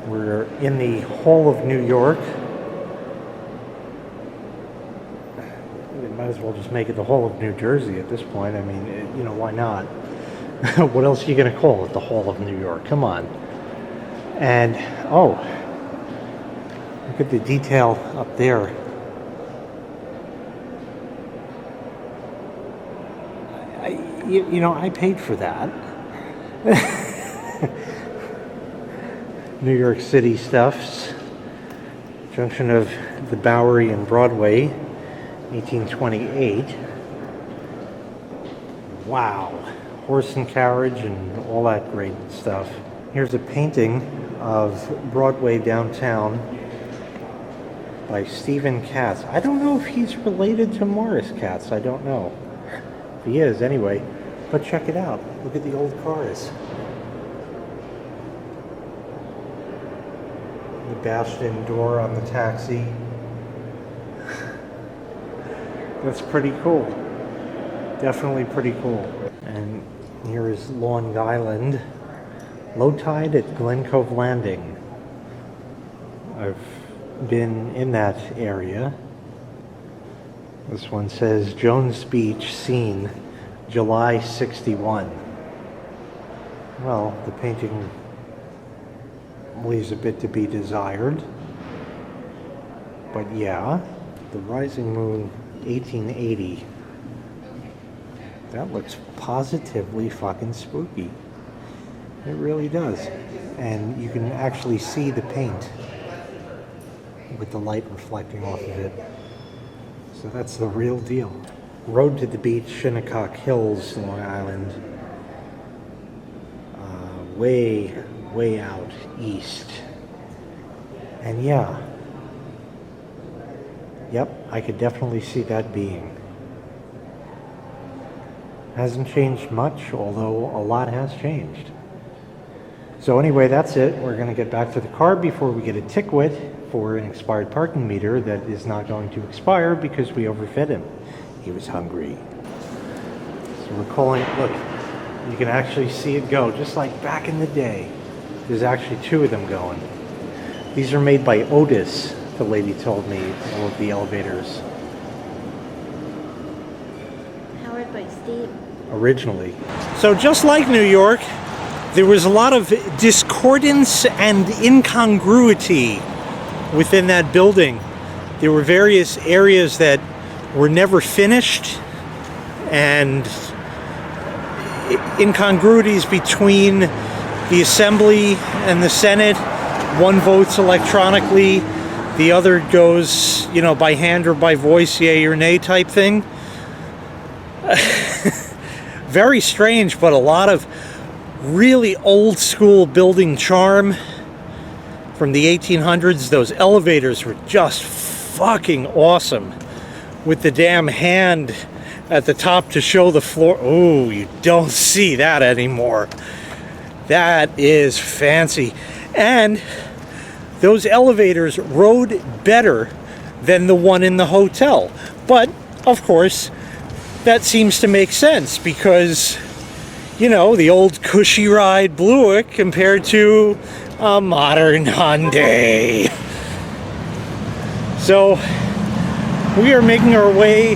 We're in the Hall of New York. We might as well just make it the Hall of New Jersey at this point. I mean, you know, why not? What else are you going to call it, the Hall of New York? Come on. And, oh, look at the detail up there. You know, I paid for that. New York City stuffs. Junction of the Bowery and Broadway, 1828. Wow. Horse and carriage and all that great stuff. Here's a painting of Broadway downtown by Stephen Katz. I don't know if he's related to Morris Katz. I don't know. If he is, anyway. But check it out. Look at the old cars. The bashed-in door on the taxi. That's pretty cool. Definitely pretty cool. And here is Long Island. Low tide at Glen Cove Landing. I've been in that area. This one says Jones Beach scene, July 61. Well, the painting leaves a bit to be desired. But yeah, the rising moon, 1880. That looks positively fucking spooky. It really does. And you can actually see the paint with the light reflecting off of it. So that's the real deal. Road to the beach, Shinnecock Hills, Long Island. Way out east. And yeah. Yep, I could definitely see that being. Hasn't changed much, although a lot has changed. So anyway, that's it. We're going to get back to the car before we get a ticket for an expired parking meter that is not going to expire because we overfed him. He was hungry. So we're calling, look, you can actually see it go, just like back in the day. There's actually two of them going. These are made by Otis, the lady told me, all of the elevators. Powered by steam. Originally. So just like New York, there was a lot of discordance and incongruity within that building. There were various areas that were never finished and incongruities between the Assembly and the Senate. One votes electronically, the other goes, you know, by hand or by voice, yay or nay type thing. Very strange, but a lot of really old school building charm from the 1800s. Those elevators were just fucking awesome with the damn hand at the top to show the floor. Oh, you don't see that anymore. That is fancy. And those elevators rode better than the one in the hotel. But of course, that seems to make sense because, you know, the old cushy ride blew it compared to a modern Hyundai. So we are making our way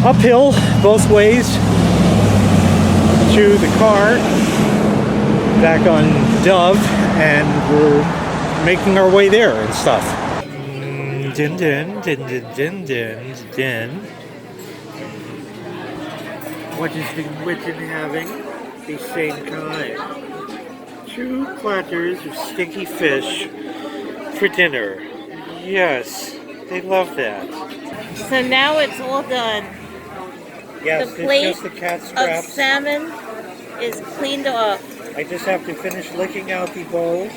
uphill both ways to the car back on Dove, and we're making our way there and stuff. Din din din din din din din. What is the Witten having? The same kind. 2 platters of stinky fish for dinner. Yes, they love that. So now it's all done. Yes, The plate it's just the cat of scraps. salmon is cleaned off. I just have to finish licking out the bowl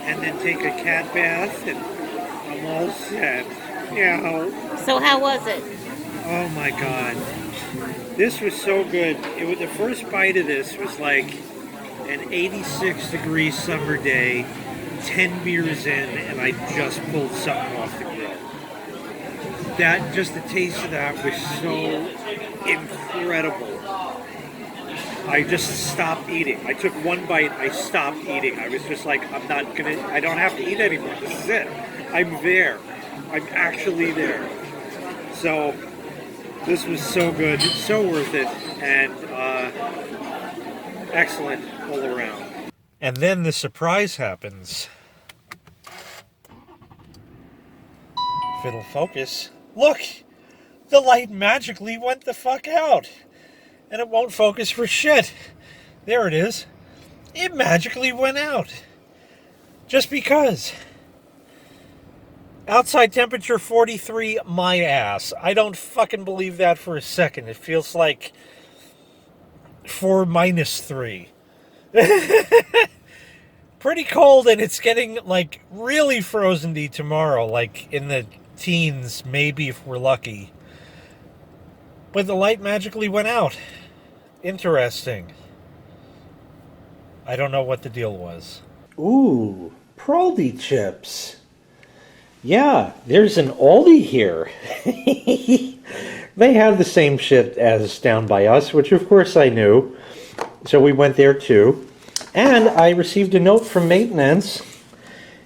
and then take a cat bath and I'm all set. Yeah. So how was it? Oh my god. This was so good. The first bite of this was like an 86-degree summer day, 10 beers in, and I just pulled something off the grill. Just the taste of that was so incredible. I just stopped eating. I took one bite, I stopped eating. I was just like, I don't have to eat anymore. This is it. I'm there. I'm actually there. So, this was so good, so worth it, and excellent all around. And then the surprise happens. If it'll focus. Look! The light magically went the fuck out. And it won't focus for shit. There it is. It magically went out. Just because. Outside temperature 43, my ass. I don't fucking believe that for a second. It feels like 4 -3. Pretty cold, and it's getting like really frozen-y tomorrow, like in the teens, maybe if we're lucky. But the light magically went out. Interesting. I don't know what the deal was. Ooh, Praldi chips. Yeah, there's an Aldi here. They have the same shit as down by us, which of course I knew. So we went there too. And I received a note from maintenance.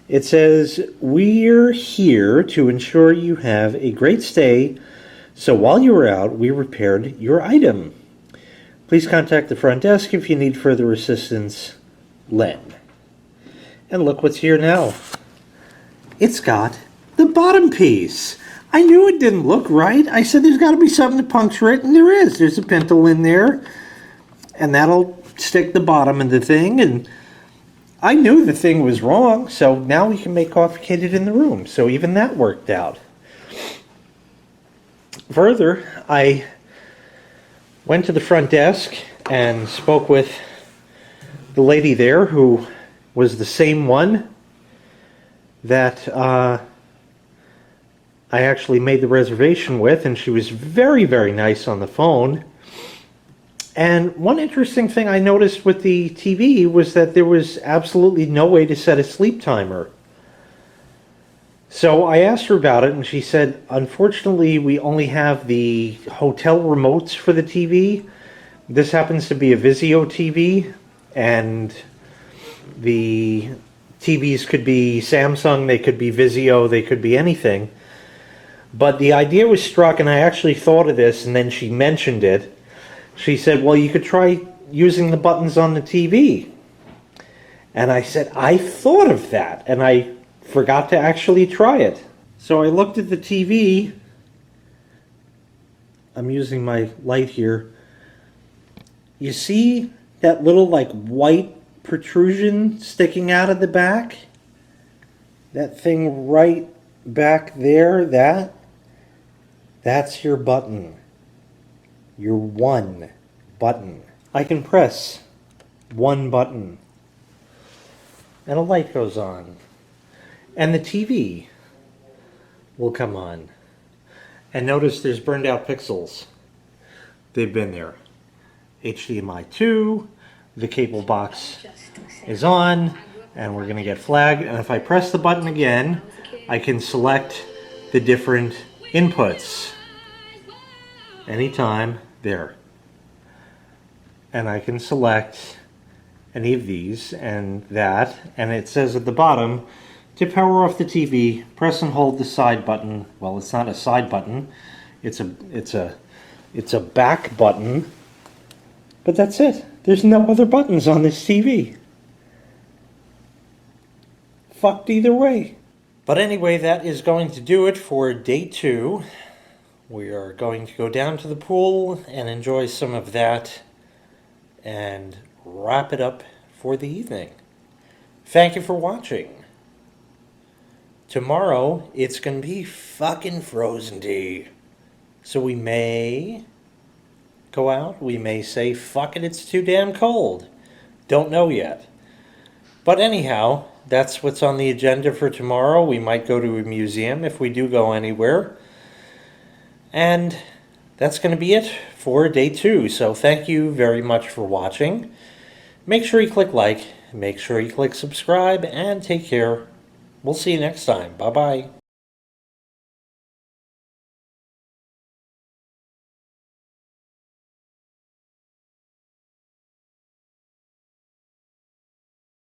It says, "We're here to ensure you have a great stay. So while you were out, we repaired your item. Please contact the front desk if you need further assistance. Len." And look what's here now. It's got the bottom piece. I knew it didn't look right. I said there's got to be something to puncture it, and there is. There's a pintle in there, and that'll stick the bottom of the thing. And I knew the thing was wrong, so now we can make coffee catered in the room. So even that worked out. Further, I went to the front desk and spoke with the lady there, who was the same one that I actually made the reservation with, and she was very, very nice on the phone. And one interesting thing I noticed with the TV was that there was absolutely no way to set a sleep timer. So I asked her about it, and she said, unfortunately, we only have the hotel remotes for the TV. This happens to be a Vizio TV, and the TVs could be Samsung, they could be Vizio, they could be anything. But the idea was struck, and I actually thought of this, and then she mentioned it. She said, well, you could try using the buttons on the TV. And I said, I thought of that, and I forgot to actually try it. So I looked at the TV. I'm using my light here. You see that little like white protrusion sticking out of the back? That thing right back there, that's your button. Your one button. I can press one button and a light goes on. And the TV will come on. And notice there's burned out pixels. They've been there. HDMI 2, the cable box is on, and we're going to get flagged. And if I press the button again, I can select the different inputs. Anytime, there. And I can select any of these and that, and it says at the bottom, to power off the TV, press and hold the side button. Well, it's not a side button. It's a back button. But that's it. There's no other buttons on this TV. Fucked either way. But anyway, that is going to do it for day 2. We are going to go down to the pool and enjoy some of that and wrap it up for the evening. Thank you for watching. Tomorrow, it's going to be fucking frozen day. So we may go out. We may say, fuck it, it's too damn cold. Don't know yet. But anyhow, that's what's on the agenda for tomorrow. We might go to a museum if we do go anywhere. And that's going to be it for day 2. So thank you very much for watching. Make sure you click like, make sure you click subscribe, and take care. We'll see you next time. Bye-bye.